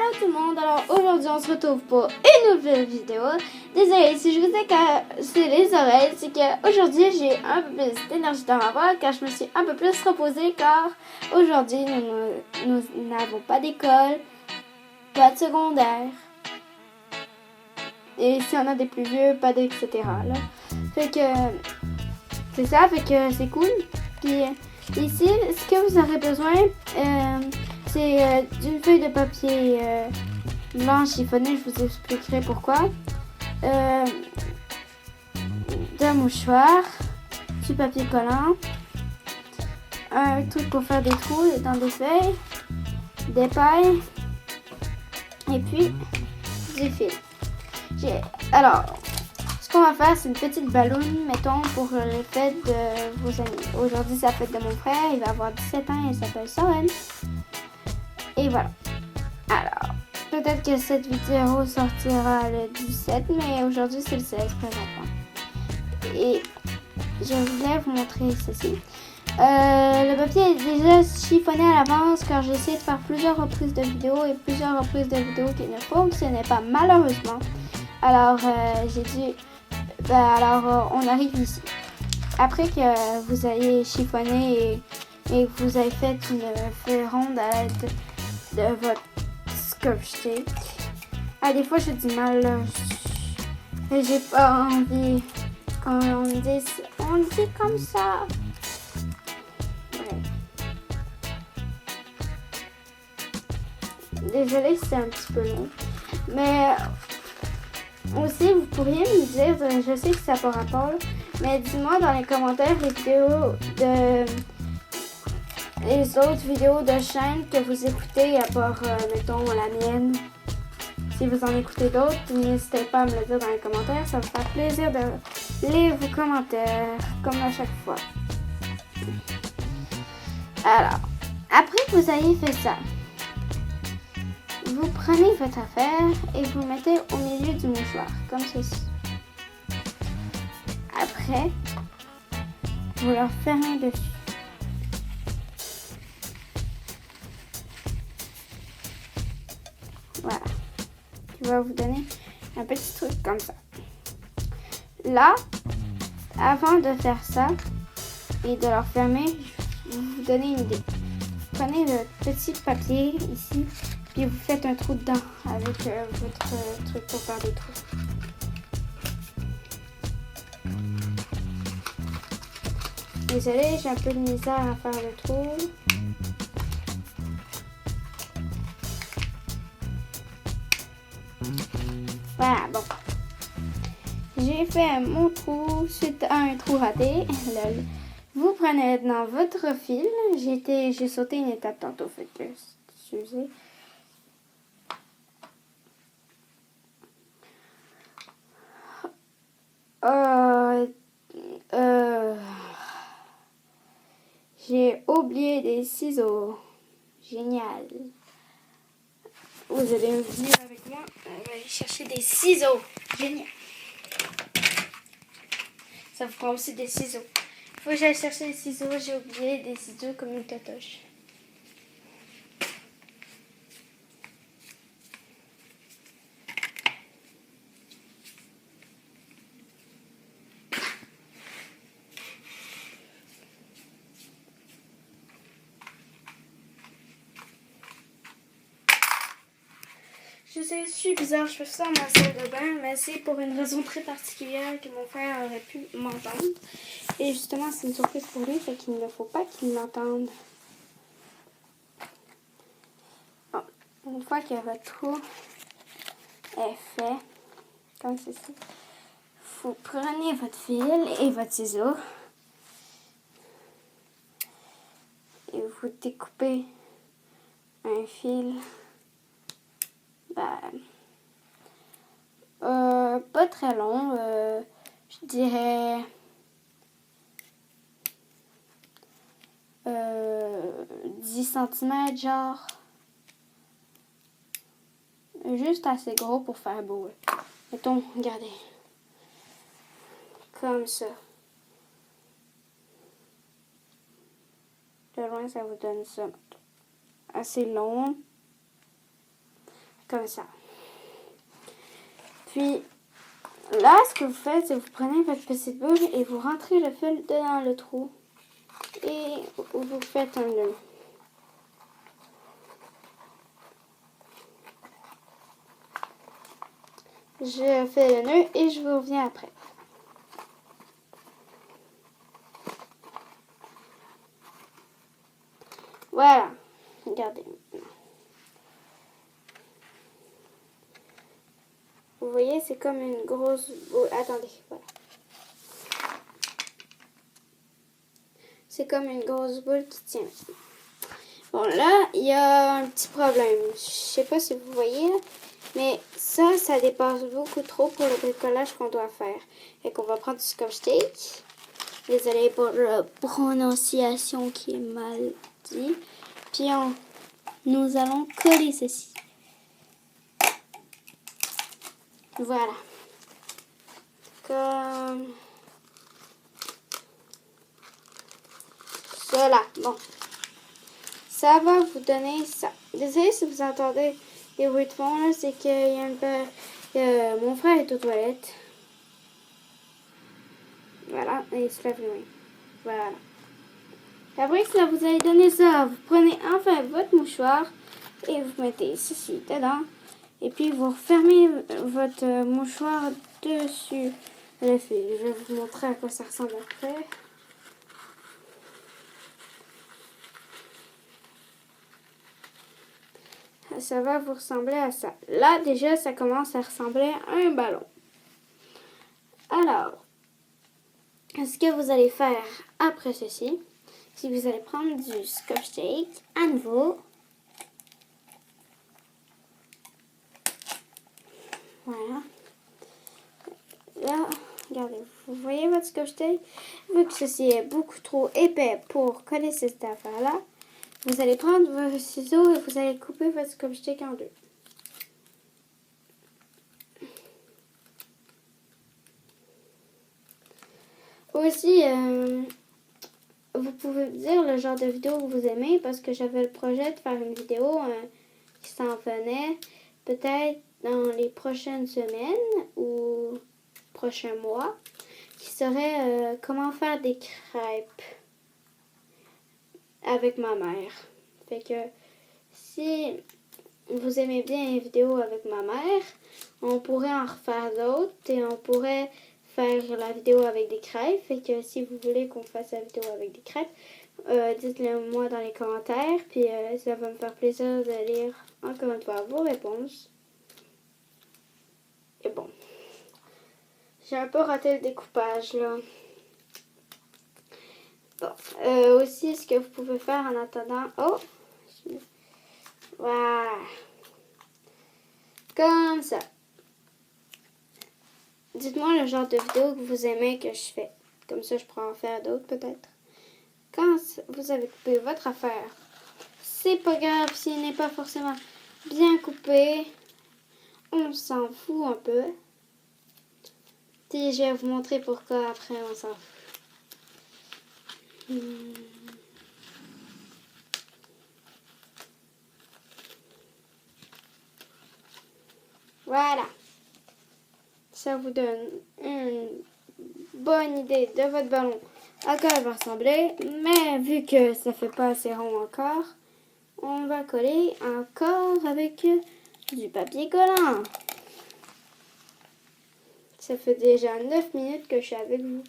Ciao tout le monde, alors aujourd'hui on se retrouve pour une nouvelle vidéo. Désolée si je vous ai cassé les oreilles, c'est qu'aujourd'hui j'ai un peu plus d'énergie dans ma voix car je me suis un peu plus reposée car aujourd'hui nous n'avons pas d'école, pas de secondaire. Et si on a des plus vieux, pas d'etc. Là. Fait que c'est ça, fait que c'est cool. Puis ici, ce que vous aurez besoin, c'est d'une feuille de papier blanc chiffonné, je vous expliquerai pourquoi. D'un mouchoir, du papier collant, un truc pour faire des trous dans des feuilles, des pailles, et puis du fil. Alors, ce qu'on va faire, c'est une petite balloune, mettons, pour les fêtes de vos amis. Aujourd'hui, c'est la fête de mon frère, il va avoir 17 ans, il s'appelle Soren. Et voilà. Alors, peut-être que cette vidéo sortira le 17, mais aujourd'hui, c'est le 16 présentement. Et je voulais vous montrer ceci. Le papier est déjà chiffonné à l'avance car j'ai essayé de faire plusieurs reprises de vidéos et plusieurs reprises de vidéos qui ne fonctionnaient pas malheureusement. Alors, j'ai dit, on arrive ici. Après que vous ayez chiffonné et que vous avez fait une feuille ronde à l'aide de votre scotch tape. Ah, des fois, je dis mal, là. J'ai pas envie qu'on me dise, on le dit comme ça. Ouais. Désolée si c'est un petit peu long. Mais aussi, vous pourriez me dire, je sais que ça n'a pas rapport, mais dis-moi dans les commentaires les autres vidéos de chaîne que vous écoutez, à part, mettons, la mienne. Si vous en écoutez d'autres, n'hésitez pas à me le dire dans les commentaires. Ça me fait plaisir de lire vos commentaires, comme à chaque fois. Alors, après que vous ayez fait ça, vous prenez votre affaire et vous le mettez au milieu du mouchoir, comme ceci. Après, vous le fermez dessus. Voilà. Qui va vous donner un petit truc comme ça. Là, avant de faire ça et de le refermer, je vais vous donner une idée. Vous prenez le petit papier ici, puis vous faites un trou dedans avec votre truc pour faire des trous. Désolée, j'ai un peu de misère à faire le trou. Voilà, bon. J'ai fait mon trou suite à un trou raté. Lol. Vous prenez dans votre fil. J'ai sauté une étape tantôt, fait que excusez. J'ai oublié des ciseaux. Génial. Vous allez me venir avec moi. On va aller chercher des ciseaux. Génial. Ça vous prend aussi des ciseaux. Il faut que j'aille chercher des ciseaux. J'ai oublié des ciseaux comme une totoche. Je suis bizarre, je fais ça dans ma salle de bain, mais c'est pour une raison très particulière que mon frère aurait pu m'entendre. Et justement, c'est une surprise pour lui, fait qu'il ne faut pas qu'il m'entende. Bon, une fois que votre trou est fait, comme ceci, vous prenez votre fil et votre ciseau et vous découpez un fil. Pas très long, je dirais 10 cm genre. Juste assez gros pour faire beau. Mettons, regardez. Comme ça. De loin, ça vous donne ça. Assez long. Comme ça. Puis, là, ce que vous faites, c'est que vous prenez votre petite boule et vous rentrez le fil dans le trou. Et vous faites un nœud. Je fais le nœud et je vous reviens après. Voilà. Regardez. Vous voyez, c'est comme une grosse boule. Attendez, voilà. C'est comme une grosse boule qui tient. Bon, là, il y a un petit problème. Je sais pas si vous voyez, mais ça dépasse beaucoup trop pour le bricolage qu'on doit faire. Et qu'on va prendre du scotch tape. Désolée pour la prononciation qui est mal dit. Puis nous allons coller ceci. Voilà. Comme cela. Bon. Ça va vous donner ça. Désolée si vous entendez des bruits de fond, là, c'est qu'il y a un peu... mon frère est aux toilettes. Voilà, et il se lave les mains. Voilà. Après que ça vous allez donner ça, vous prenez enfin votre mouchoir et vous mettez ceci dedans. Et puis vous refermez votre mouchoir dessus le fil. Je vais vous montrer à quoi ça ressemble après. Ça va vous ressembler à ça. Là, déjà, ça commence à ressembler à un ballon. Alors, ce que vous allez faire après ceci, c'est que vous allez prendre du scotch tape à nouveau. Voilà. Là, regardez, vous voyez votre scotch tape? Vu que ceci est beaucoup trop épais pour coller cette affaire-là, vous allez prendre vos ciseaux et vous allez couper votre scotch tape en deux. Aussi, vous pouvez me dire le genre de vidéo que vous aimez parce que j'avais le projet de faire une vidéo qui s'en venait peut-être dans les prochaines semaines ou prochains mois qui serait comment faire des crêpes avec ma mère. Fait que si vous aimez bien les vidéos avec ma mère, on pourrait en refaire d'autres et on pourrait faire la vidéo avec des crêpes. Fait que si vous voulez qu'on fasse la vidéo avec des crêpes, dites-le moi dans les commentaires. Puis ça va me faire plaisir de lire encore une fois vos réponses. Et bon, j'ai un peu raté le découpage là. Bon, aussi ce que vous pouvez faire en attendant. Oh, voilà. Comme ça. Dites-moi le genre de vidéo que vous aimez que je fais. Comme ça, je pourrais en faire d'autres peut-être. Quand vous avez coupé votre affaire, c'est pas grave s'il n'est pas forcément bien coupé. On s'en fout un peu. Puis je vais vous montrer pourquoi après on s'en fout. Voilà. Ça vous donne une bonne idée de votre ballon à quoi il va ressembler. Mais vu que ça fait pas assez rond encore, on va coller encore avec du papier collant. Ça fait déjà 9 minutes que je suis avec vous.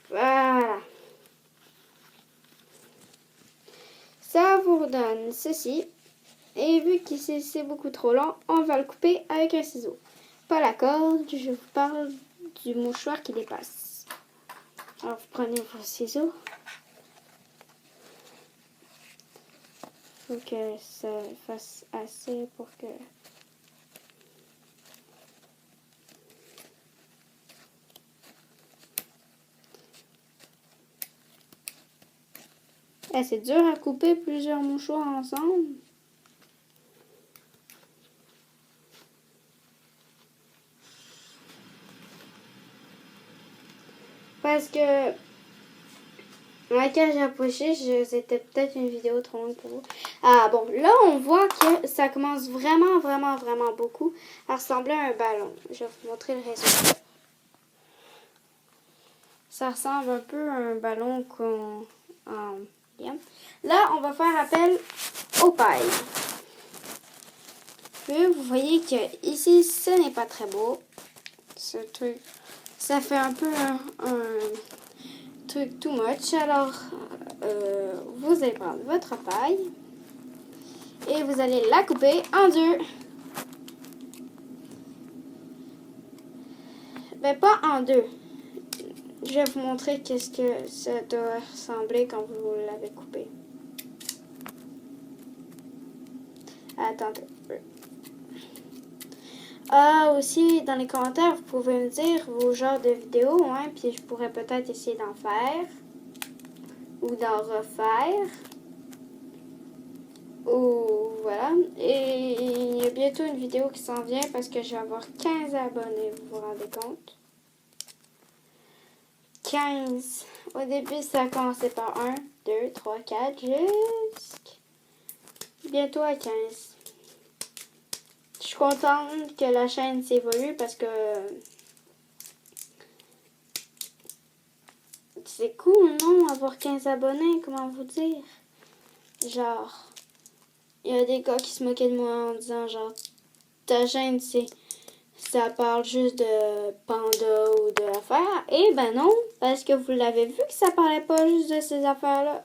Voilà. Ça vous redonne ceci. Et vu que c'est beaucoup trop long, on va le couper avec un ciseau. Pas la corde, je vous parle du mouchoir qui dépasse. Alors vous prenez vos ciseaux. Faut que ça fasse assez pour que... c'est dur à couper plusieurs mouchoirs ensemble. Parce que Ouais, quand j'ai approché, c'était peut-être une vidéo trop longue pour vous. Ah bon, là on voit que ça commence vraiment, vraiment, vraiment beaucoup à ressembler à un ballon. Je vais vous montrer le résultat. Ça ressemble un peu à un ballon qu'on... Là, on va faire appel aux pailles. Puis, vous voyez que ici, ce n'est pas très beau. Ce truc, ça fait un peu un truc too much. Alors, vous allez prendre votre paille et vous allez la couper en deux. Ben, pas en deux. Je vais vous montrer qu'est-ce que ça doit ressembler quand vous l'avez coupé. Attendez. Ah, aussi, dans les commentaires, vous pouvez me dire vos genres de vidéos, hein, puis je pourrais peut-être essayer d'en faire. Ou d'en refaire. Ou voilà. Et il y a bientôt une vidéo qui s'en vient parce que je vais avoir 15 abonnés, vous vous rendez compte? 15. Au début, ça a commencé par 1, 2, 3, 4, jusqu'à bientôt à 15. Je suis contente que la chaîne s'évolue parce que c'est cool, non? Avoir 15 abonnés, comment vous dire? Genre, il y a des gars qui se moquaient de moi en disant genre, ta chaîne, ça parle juste de panda ou de l'affaire. Eh ben non, parce que vous l'avez vu que ça parlait pas juste de ces affaires-là.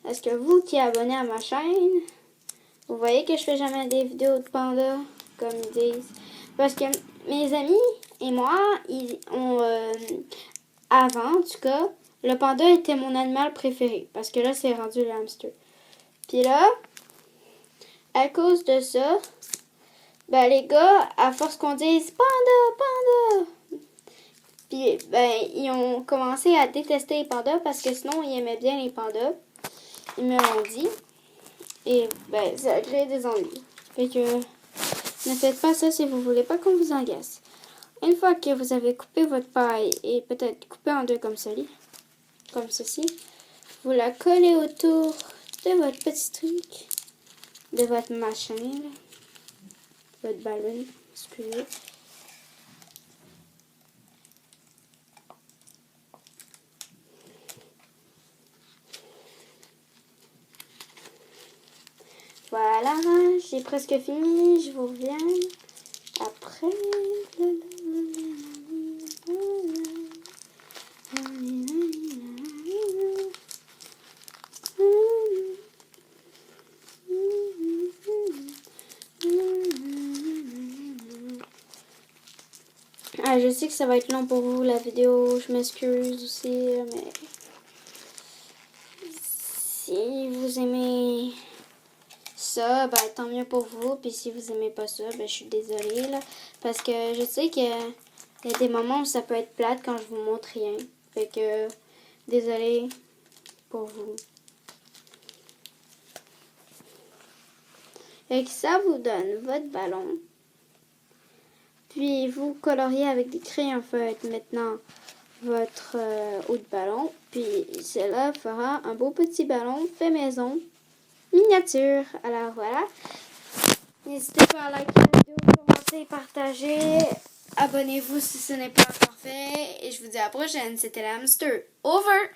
Parce que vous qui êtes abonné à ma chaîne, vous voyez que je fais jamais des vidéos de panda, comme ils disent. Parce que mes amis et moi, ils ont... avant, en tout cas, le panda était mon animal préféré. Parce que là, c'est rendu le hamster. Puis là, à cause de ça, ben les gars, à force qu'on dise panda, panda, puis ben ils ont commencé à détester les pandas parce que sinon ils aimaient bien les pandas. Ils me l'ont dit. Et ben ça a créé des ennuis. Fait que ne faites pas ça si vous voulez pas qu'on vous agace. Une fois que vous avez coupé votre paille et peut-être coupé en deux comme ceci, vous la collez autour de votre petit truc, de votre machin, là. Votre ballon, excusez. Voilà, j'ai presque fini, je vous reviens après. Ah, je sais que ça va être long pour vous la vidéo, je m'excuse aussi, mais si vous aimez ça, ben tant mieux pour vous, puis si vous aimez pas ça, ben je suis désolée là, parce que je sais qu'il y a des moments où ça peut être plate quand je vous montre rien, fait que désolée pour vous. Fait que ça vous donne votre ballon. Puis vous coloriez avec des crayons feutres maintenant votre haut de ballon. Puis cela fera un beau petit ballon fait maison miniature. Alors voilà. N'hésitez pas à liker la vidéo, commenter, partager. Abonnez-vous si ce n'est pas encore fait. Et je vous dis à la prochaine. C'était l'hamster. Over!